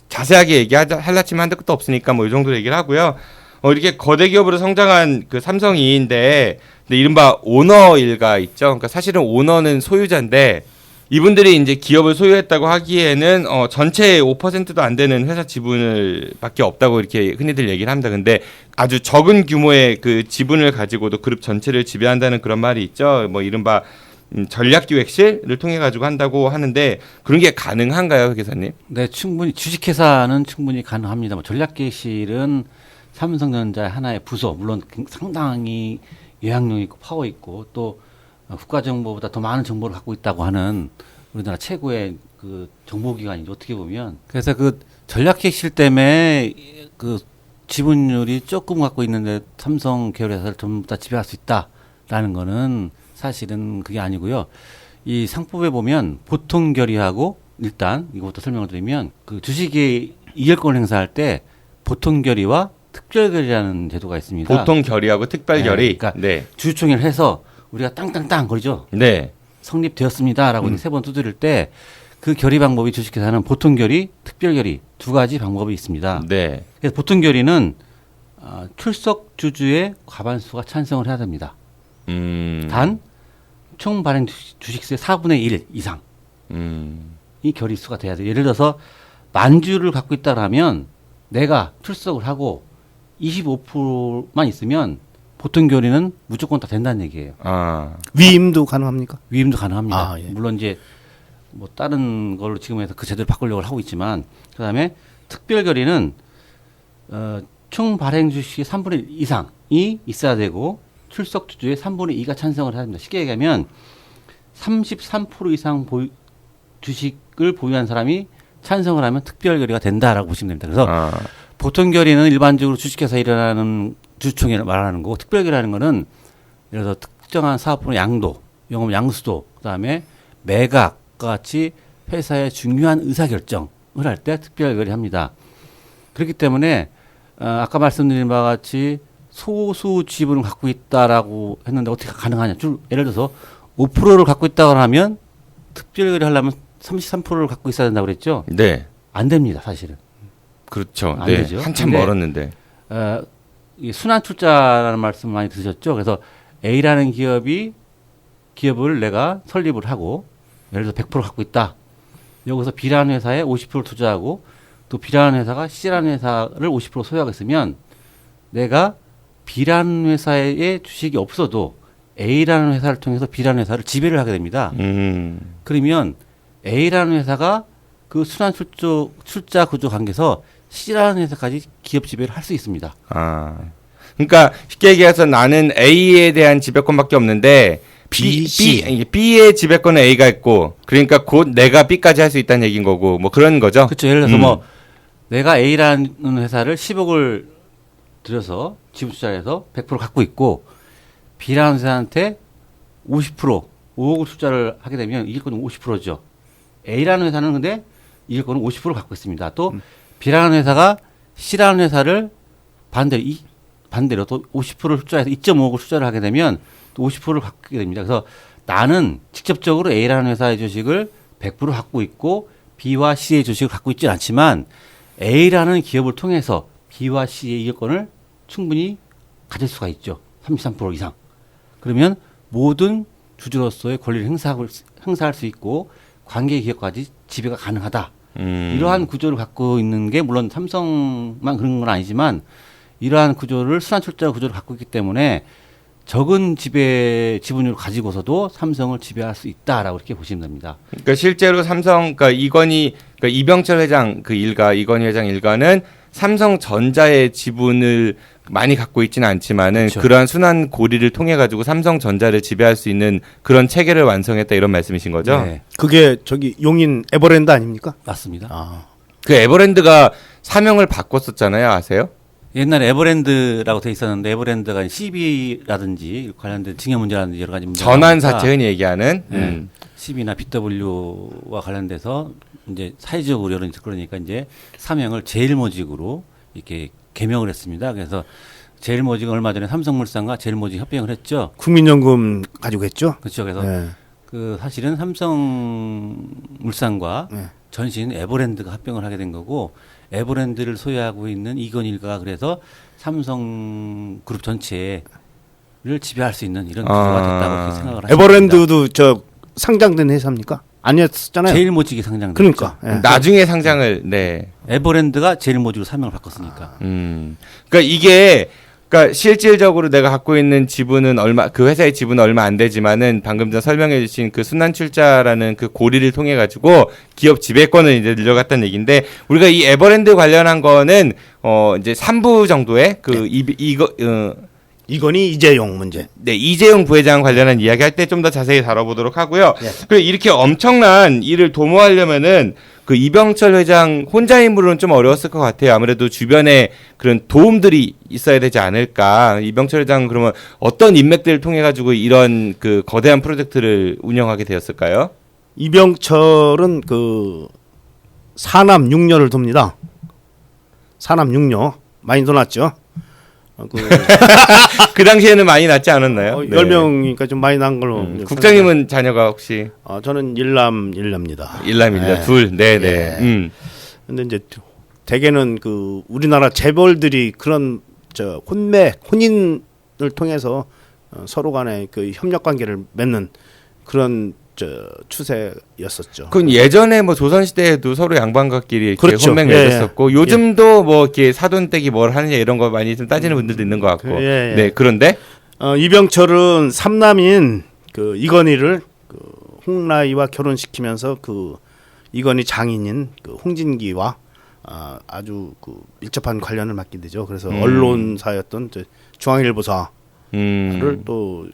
자세하게 얘기하려지만 한도 끝도 없으니까 뭐 이 정도 얘기를 하고요. 이렇게 거대 기업으로 성장한 그 삼성이인데 이른바 오너 일가 있죠. 그러니까 사실은 오너는 소유자인데 이분들이 이제 기업을 소유했다고 하기에는 전체의 5%도 안 되는 회사 지분을 밖에 없다고 이렇게 흔히들 얘기를 합니다. 근데 아주 적은 규모의 그 지분을 가지고도 그룹 전체를 지배한다는 그런 말이 있죠. 뭐 이른바 전략기획실을 통해 가지고 한다고 하는데 그런 게 가능한가요, 회계사님? 네, 충분히 주식회사는 충분히 가능합니다. 뭐 전략기획실은 삼성전자의 하나의 부서, 물론 상당히 영향력 있고 파워 있고 또 국가정보보다 더 많은 정보를 갖고 있다고 하는 우리나라 최고의 그 정보기관이죠. 어떻게 보면. 그래서 그 전략기획실 때문에 그 지분율이 조금 갖고 있는데 삼성 계열 회사를 전부 다 지배할 수 있다라는 거는 사실은 그게 아니고요. 이 상법에 보면 보통 결의하고 일단 이것부터 설명을 드리면 그 주식의 이결권 행사할 때 보통 결의와 특별 결의라는 제도가 있습니다. 보통 결의하고 특별 결의. 네, 그러니까 네. 주주총회를 해서 우리가 땅땅땅 거리죠. 네. 성립되었습니다라고 세 번 두드릴 때 그 결의 방법이 주식회사는 보통 결의, 특별 결의 두 가지 방법이 있습니다. 네. 그래서 보통 결의는 출석 주주의 과반수가 찬성을 해야 됩니다. 단 총 발행 주식수의 4분의 1 이상 이 결의수가 돼야 돼요. 예를 들어서 만 주를 갖고 있다라면 내가 출석을 하고 25%만 있으면 보통 결의는 무조건 다 된다는 얘기예요. 위임도 가능합니까? 위임도 가능합니다. 예. 물론 이제 뭐 다른 걸로 지금 해서 그 제도를 바꾸려고 하고 있지만 그다음에 특별 결의는 총 발행 주식의 3분의 1 이상이 있어야 되고 출석 주주의 3분의 2가 찬성을 해야 됩니다. 쉽게 얘기하면 33% 이상 주식을 보유한 사람이 찬성을 하면 특별 결의가 된다라고 보시면 됩니다. 그래서 보통 결의는 일반적으로 주식회사에 일어나는 주주총회를 말하는 거고 특별 결의라는 거는 예를 들어서 특정한 사업부의 양도, 영업 양수도, 그다음에 매각과 같이 회사의 중요한 의사결정을 할 때 특별 결의합니다. 그렇기 때문에 아까 말씀드린 바와 같이 소수 지분을 갖고 있다라고 했는데 어떻게 가능하냐? 예를 들어서 5%를 갖고 있다고 하면 특별 결의 하려면 33%를 갖고 있어야 된다고 그랬죠? 네. 안 됩니다, 사실은. 그렇죠. 안 네. 되죠. 한참 멀었는데. 이 순환 출자라는 말씀 많이 들으셨죠? 그래서 A라는 기업을 내가 설립을 하고 예를 들어 100% 갖고 있다. 여기서 B라는 회사에 50% 투자하고 또 B라는 회사가 C라는 회사를 50% 소유하겠으면 내가 B라는 회사의 주식이 없어도 A라는 회사를 통해서 B라는 회사를 지배를 하게 됩니다. 그러면 A라는 회사가 그 순환 출자 구조 관계에서 C라는 회사까지 기업 지배를 할 수 있습니다. 그러니까 쉽게 얘기해서 나는 A에 대한 지배권밖에 없는데 B의 지배권은 A가 있고 그러니까 곧 내가 B까지 할 수 있다는 얘기인 거고 뭐 그런 거죠. 그렇죠. 예를 들어서 뭐 내가 A라는 회사를 10억을 들여서 지분 투자해서 100% 갖고 있고 B라는 회사한테 50% 5억을 투자를 하게 되면 이익권은 50%죠. A라는 회사는 근데 이익권은 50% 갖고 있습니다. 또 B라는 회사가 C라는 회사를 반대로 또 50%를 투자해서 2.5억을 투자를 하게 되면 또 50%를 갖게 됩니다. 그래서 나는 직접적으로 A라는 회사의 주식을 100% 갖고 있고 B와 C의 주식을 갖고 있지는 않지만 A라는 기업을 통해서 B와 C의 이익권을 충분히 가질 수가 있죠. 33% 이상. 그러면 모든 주주로서의 권리를 행사할 수 있고 관계 기업까지 지배가 가능하다. 이러한 구조를 갖고 있는 게 물론 삼성만 그런 건 아니지만 이러한 구조를 순환출자 구조를 갖고 있기 때문에 적은 지분율을 가지고서도 삼성을 지배할 수 있다라고 이렇게 보시면 됩니다. 그러니까 실제로 삼성, 그러니까 이병철 회장 그 일가, 이건희 회장 일가는 삼성전자의 지분을 많이 갖고 있지는 않지만은 그렇죠. 그러한 순환 고리를 통해 가지고 삼성전자를 지배할 수 있는 그런 체계를 완성했다 이런 말씀이신 거죠? 네, 그게 저기 용인 에버랜드 아닙니까? 맞습니다. 아. 그 에버랜드가 사명을 바꿨었잖아요, 아세요? 옛날에 에버랜드라고 돼 있었는데 에버랜드가 CB라든지 관련된 징역 문제라든지 여러 가지 문제가 전환사채 나오니까 흔히 얘기하는. 네. CB나 BW와 관련돼서 이제 사회적 우려는 그러니까 이제 사명을 제일모직으로 이렇게 개명을 했습니다. 그래서 제일모직은 얼마 전에 삼성물산과 제일모직 협병을 했죠. 국민연금 가지고 했죠. 그렇죠. 그래서 네. 그 사실은 삼성물산과 네. 전신 에버랜드가 합병을 하게 된 거고 에버랜드를 소유하고 있는 이건일가 그래서 삼성그룹 전체를 지배할 수 있는 이런 구조가 됐다고 그렇게 생각을 하십니다. 에버랜드도 저 상장된 회사입니까? 아니었잖아요. 제일모직이 상장됐죠. 그러니까. 예. 나중에 상장을 에버랜드가 제일모직으로 사명을 바꿨으니까. 그러니까 이게 그러니까 실질적으로 내가 갖고 있는 지분은 그 회사의 지분은 얼마 안 되지만은 방금 전 설명해 주신 그 순환출자라는 그 고리를 통해 가지고 기업 지배권을 이제 늘려갔다는 얘기인데 우리가 이 에버랜드 관련한 거는 이제 3부 정도의 그 이건희 이재용 문제. 네, 이재용 부회장 관련한 이야기 할 때 좀 더 자세히 다뤄보도록 하고요. 그리고 이렇게 엄청난 일을 도모하려면은 그 이병철 회장 혼자 힘으로는 좀 어려웠을 것 같아요. 아무래도 주변에 그런 도움들이 있어야 되지 않을까. 이병철 회장 그러면 어떤 인맥들을 통해 가지고 이런 그 거대한 프로젝트를 운영하게 되었을까요? 이병철은 그 사남 6녀를 둡니다. 사남 6녀 많이 둬놨죠. 그 당시에는 많이 낳지 않았나요? 10명이니까 좀 많이 난 걸로. 국장님은 자녀가 혹시? 저는 일남 일녀입니다. 일남 일녀 둘. 네네. 근데 이제 대개는 그 우리나라 재벌들이 그런 혼인을 통해서 서로 간에 그 협력 관계를 맺는 그런 추세였었죠. 그건 예전에 뭐 조선 시대에도 서로 양반가끼리 이렇게 그렇죠. 혼맥 맺었었고 요즘도 뭐 이렇게 사돈댁이 뭘 하느냐 이런 거 많이 좀 따지는 분들도 있는 것 같고. 네, 그런데 이병철은 삼남인 그 이건희를 그 홍라이와 결혼시키면서 그 이건희 장인인 그 홍진기와 아주 그 밀접한 관련을 맡게 되죠. 그래서 언론사였던 중앙일보사. 를 또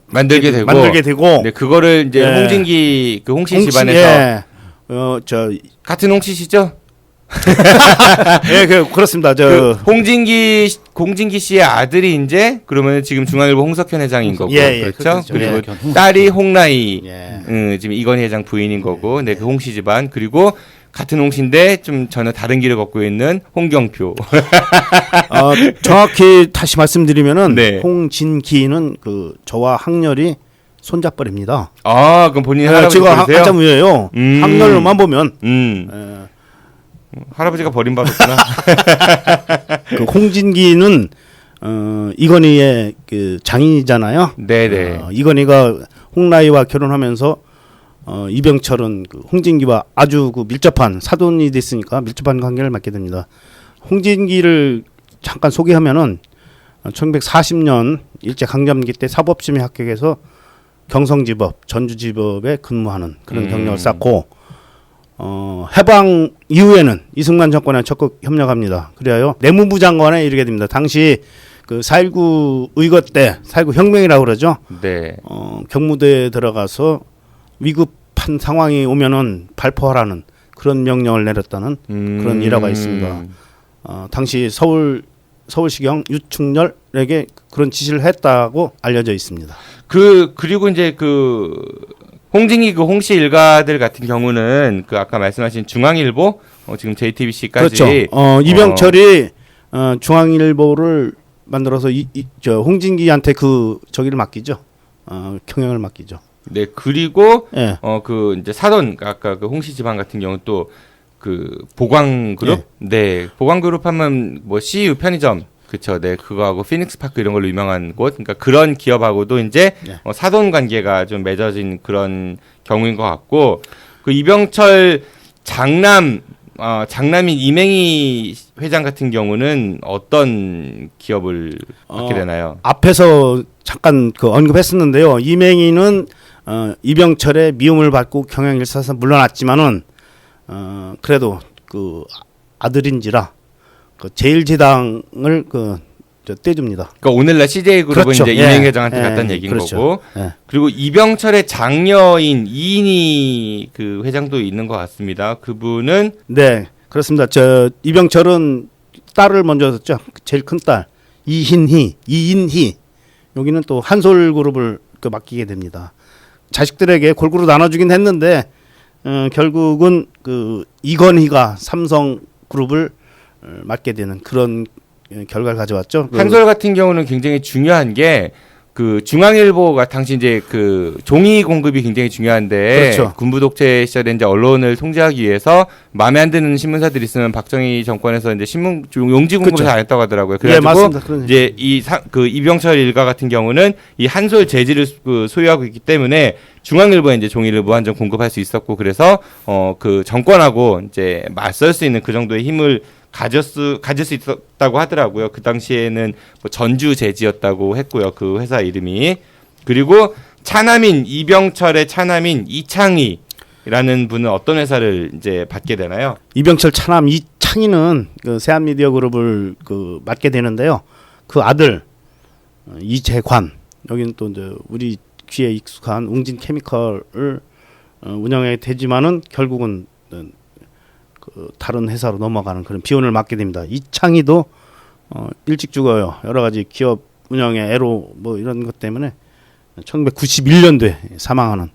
만들게 되고 네, 그거를 이제 홍진기 그 홍씨 집안에서 같은 홍씨 씨죠? 예, 그렇습니다. 홍진기 씨의 아들이 이제 그러면 지금 중앙일보 홍석현 회장인 거고 그렇죠? 그리고 딸이 홍라이 지금 이건희 회장 부인인 거고 네, 그 홍씨 집안 그리고 같은 홍씨인데 좀 전혀 다른 길을 걷고 있는 홍경표. 정확히 다시 말씀드리면은 홍진기는 그 저와 학렬이 손잡벌입니다. 그럼 본인 할아버지 제가 버리세요? 한참 위에요. 학렬로만 보면. 할아버지가 버림받았구나. 그 홍진기는 이건희의 그 장인이잖아요. 네네. 이건희가 홍라이와 결혼하면서 이병철은 그 홍진기와 아주 그 밀접한 사돈이 됐으니까 밀접한 관계를 맺게 됩니다. 홍진기를 잠깐 소개하면은 1940년 일제 강점기 때 사법심의 합격해서 경성지법, 전주지법에 근무하는 그런 경력을 쌓고 해방 이후에는 이승만 정권에 적극 협력합니다. 그래요 내무부 장관에 이르게 됩니다. 당시 그 4.19 의거 때 4.19 혁명이라고 그러죠. 네. 경무대에 들어가서 위급한 상황이 오면은 발포하라는 그런 명령을 내렸다는 그런 일화가 있습니다. 당시 서울시경 유충렬에게 그런 지시를 했다고 알려져 있습니다. 그리고 이제 그 홍진기 그 홍씨 일가들 같은 경우는 그 아까 말씀하신 중앙일보 지금 JTBC까지 그렇죠. 이병철이 중앙일보를 만들어서 저 홍진기한테 그 저기를 맡기죠. 경영을 맡기죠. 네, 그리고 그 이제 사돈 아까 그 홍씨 집안 같은 경우 또 그 보광그룹, 네, 보광그룹 하면 뭐 CU 편의점, 그쵸, 네, 그거하고 피닉스 파크 이런 걸로 유명한 곳, 그러니까 그런 기업하고도 이제 사돈 관계가 좀 맺어진 그런 경우인 것 같고, 그 이병철 장남인 이맹희 회장 같은 경우는 어떤 기업을 맡게 되나요? 앞에서 잠깐 그 언급했었는데요. 이맹희는 이병철의 미움을 받고 경영 일사에서 물러났지만은 그래도 그 아들인지라 그 제일제당을 그 떼줍니다. 그러니까 오늘날 CJ 그룹은 그렇죠. 이제 예. 이행 회장한테 예. 갔다는 얘기인 그렇죠. 거고. 예. 그리고 이병철의 장녀인 이인희 그 회장도 있는 것 같습니다. 그분은 네, 그렇습니다. 저 이병철은 딸을 먼저 뒀죠. 제일 큰 딸 이인희. 여기는 또 한솔그룹을 맡기게 됩니다. 자식들에게 골고루 나눠주긴 했는데 결국은 그 이건희가 삼성그룹을 맡게 되는 그런 결과를 가져왔죠. 한솔 같은 경우는 굉장히 중요한 게 그 중앙일보가 당시 이제 그 종이 공급이 굉장히 중요한데 그렇죠. 군부 독재 시절에 이제 언론을 통제하기 위해서 마음에 안 드는 신문사들이 있으면 박정희 정권에서 이제 신문 용지 공급을 그렇죠. 잘 안 했다고 하더라고요. 예, 그래가지고 맞습니다. 이제 그 이병철 일가 같은 경우는 이 한솔 재질을 소유하고 있기 때문에 중앙일보에 이제 종이를 무한정 공급할 수 있었고 그래서 그 정권하고 이제 맞설 수 있는 그 정도의 힘을 가질 수 있었다고 하더라고요. 그 당시에는 뭐 전주 재지였다고 했고요. 그 회사 이름이. 그리고 차남인 이병철의 차남인 이창희라는 분은 어떤 회사를 이제 받게 되나요? 이병철 차남 이창희는 그 세한미디어그룹을 맡게 되는데요. 그 아들 이재관 여기는 또 이제 우리 귀에 익숙한 웅진케미컬을 운영하게 되지만은 결국은 그 다른 회사로 넘어가는 그런 비운을 맞게 됩니다. 이창희도 일찍 죽어요. 여러 가지 기업 운영의 애로 뭐 이런 것 때문에 1991년도에 사망하는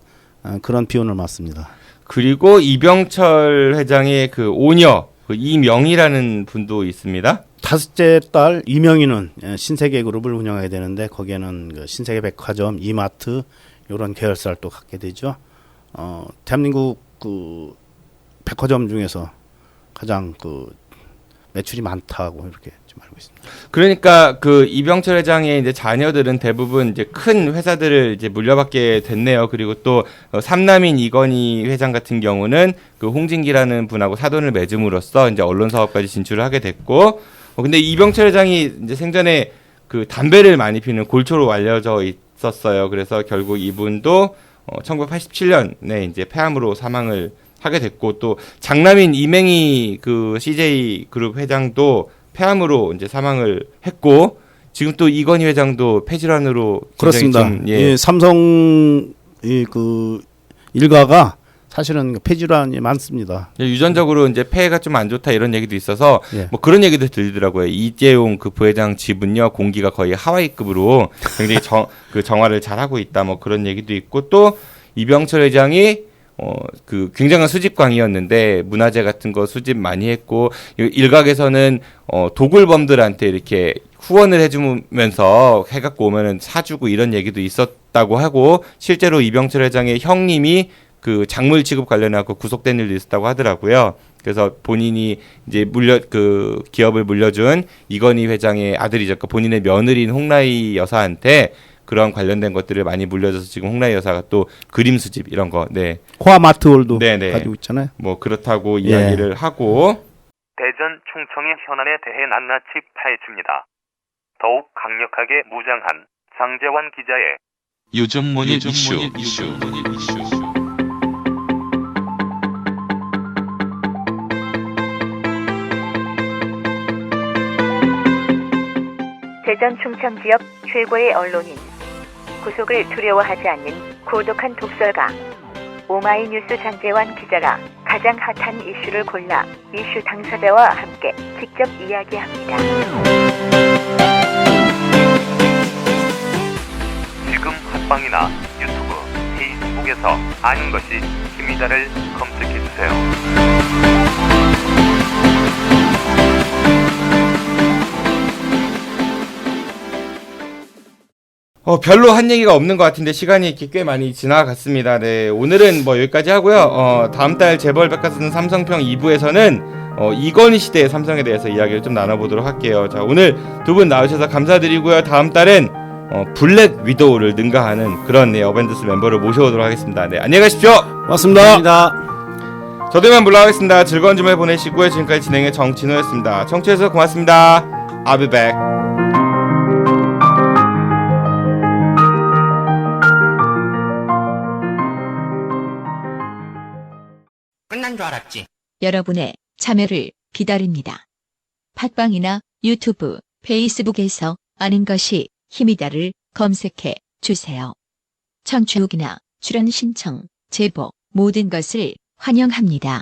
그런 비운을 맞습니다. 그리고 이병철 회장의 그 오녀 그 이명희라는 분도 있습니다. 다섯째 딸 이명희는 신세계그룹을 운영하게 되는데 거기에는 그 신세계백화점, 이마트 이런 계열사를 또 갖게 되죠. 대한민국 그 백화점 중에서 가장 그 매출이 많다고 이렇게 좀 알고 있습니다. 그러니까 그 이병철 회장의 이제 자녀들은 대부분 이제 큰 회사들을 이제 물려받게 됐네요. 그리고 또 삼남인 이건희 회장 같은 경우는 그 홍진기라는 분하고 사돈을 맺음으로써 이제 언론 사업까지 진출을 하게 됐고, 근데 이병철 회장이 이제 생전에 그 담배를 많이 피는 골초로 알려져 있었어요. 그래서 결국 이분도 1987년에 이제 폐암으로 사망을 하게 됐고, 또 장남인 이맹희 그 CJ 그룹 회장도 폐암으로 이제 사망을 했고, 지금 또 이건희 회장도 폐질환으로 그렇습니다. 좀, 예. 삼성 그 일가가 사실은 폐질환이 많습니다. 유전적으로 이제 폐가 좀 안 좋다 이런 얘기도 있어서 예. 뭐 그런 얘기도 들리더라고요. 이재용 그 부회장 집은요 공기가 거의 하와이급으로 굉장히 그 정화를 잘 하고 있다 뭐 그런 얘기도 있고, 또 이병철 회장이 그 굉장한 수집광이었는데 문화재 같은 거 수집 많이 했고, 일각에서는 도굴범들한테 이렇게 후원을 해주면서 해갖고 오면은 사주고 이런 얘기도 있었다고 하고, 실제로 이병철 회장의 형님이 그 작물 취급 관련해서 구속된 일도 있었다고 하더라고요. 그래서 본인이 이제 그 기업을 물려준 이건희 회장의 아들이죠. 그러니까 본인의 며느리인 홍라희 여사한테 그런 관련된 것들을 많이 물려줘서 지금 홍라희 여사가 또 그림 수집 이런 거, 네. 호화마트홀도 네네. 가지고 있잖아요. 뭐 그렇다고 이야기를 하고, 대전 충청의 현안에 대해 낱낱이 파헤칩니다. 더욱 강력하게 무장한 장재환 기자의 요즘 money 이슈. 대전 충청 지역 최고의 언론인, 구속을 두려워하지 않는 고독한 독설가 오마이뉴스 장재환 기자가 가장 핫한 이슈를 골라 이슈 당사자와 함께 직접 이야기합니다. 지금 팟빵이나 유튜브, 페이스북에서 아는 것이 김이다를 검색해주세요. 별로 한 얘기가 없는 것 같은데 시간이 이렇게 꽤 많이 지나갔습니다. 네, 오늘은 뭐 여기까지 하고요. 다음 달 재벌 백과사전 삼성평 2부에서는 이건희 시대의 삼성에 대해서 이야기를 좀 나눠보도록 할게요. 자, 오늘 두 분 나오셔서 감사드리고요. 다음 달엔 블랙 위도우를 능가하는 그런 어벤져스 멤버를 모셔오도록 하겠습니다. 네, 안녕히 가십시오. 고맙습니다. 저도 이만 물러가겠습니다. 즐거운 주말 보내시고요. 지금까지 진행의 정진호였습니다. 청취해주셔서 고맙습니다. I'll be back. 끝난 줄 알았지. 여러분의 참여를 기다립니다. 팟빵이나 유튜브, 페이스북에서 아는 것이 힘이다를 검색해 주세요. 청취 후기나 출연 신청, 제보 모든 것을 환영합니다.